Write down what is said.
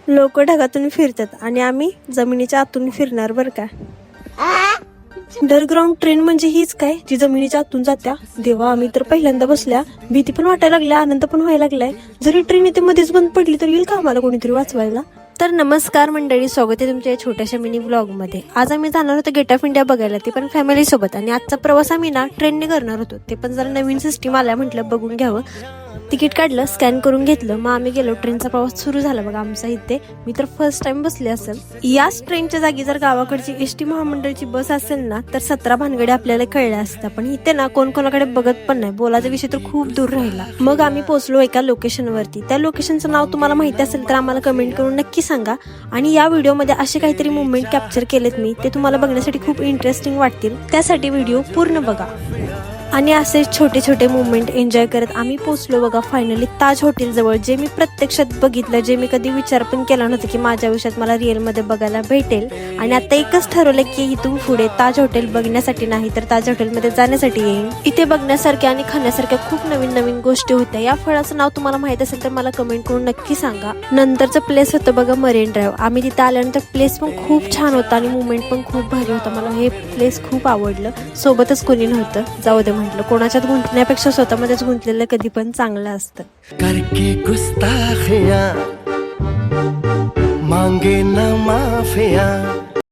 लोक ढगातून फिरतात आणि आम्ही जमिनीच्या आतून फिरणार बरं का. अंडरग्राऊंड ट्रेन म्हणजे हीच काय जी जमिनीच्या आतून जात्या. देवा, आम्ही तर पहिल्यांदा बसल्या, भीती पण वाटायला लागल्या, आनंद पण व्हायला लागलाय. जरी ट्रेन इथे मध्येच बंद पडली तर येईल का आम्हाला कोणीतरी वाचवायला. तर नमस्कार मंडळी, स्वागत आहे तुमच्या छोट्याशा मिनी ब्लॉग मध्ये. आज आम्ही जाणार होतो गेट ऑफ इंडिया बघायला, ते पण फॅमिली सोबत. आणि आजचा प्रवास आम्ही ना ट्रेनने करणार होतो. ते पण जरा नवीन सिस्टीम आल्या, म्हटलं बघून घ्यावं. तिकीट काढलं, स्कॅन करून घेतलं, मग आम्ही गेलो. ट्रेनचा प्रवास सुरू झाला बघा आमचा इथे. मी तर फर्स्ट टाइम बसले असेल. याच ट्रेनच्या जागी जर गावाकडची एसटी महामंडळची बस असेल ना तर 17 भानगड्या आपल्याला कळल्या असत्या. पण इथे ना कोण कोणाकडे बघत पण नाही. बोलायचा विषय तर खूप दूर राहिला. मग आम्ही पोहोचलो एका लोकेशनवरती. त्या लोकेशनचं नाव तुम्हाला माहिती असेल तर आम्हाला कमेंट करून नक्की सांगा. आणि या व्हिडिओमध्ये असे काहीतरी मुवमेंट कॅप्चर केलेत मी, ते तुम्हाला बघण्यासाठी खूप इंटरेस्टिंग वाटतील. त्यासाठी व्हिडिओ पूर्ण बघा. आणि असे छोटे छोटे मुवमेंट एन्जॉय करत आम्ही पोहोचलो बघा फायनली ताज हॉटेल जवळ. जे मी प्रत्यक्षात बघितलं, जे मी कधी विचार पण केला नव्हता की माझ्या आयुष्यात मला रिअल मध्ये बघायला भेटेल. आणि आता एकच ठरवलं की इथून पुढे ताज हॉटेल बघण्यासाठी नाही तर ताज हॉटेलमध्ये जाण्यासाठी येईन. इथे बघण्यासारख्या आणि खाण्यासारख्या खूप नवीन नवीन गोष्टी होत्या. या फळाचं नाव तुम्हाला माहित असेल तर मला कमेंट करून नक्की सांगा. नंतरचं प्लेस होतं बघा मरीन ड्राईव्ह. आम्ही तिथे आल्यानंतर प्लेस पण खूप छान होता आणि मुवमेंट पण खूप भारी होता. मला हे प्लेस खूप आवडलं. सोबतच कोणी नव्हतं, जाऊ दे म्हटलं. कोणाच्यात गुंतण्यापेक्षा स्वतःमध्येच गुंतलेलं कधी पण चांगलं असतं. करके गुस्ताखियां मांगे ना माफिया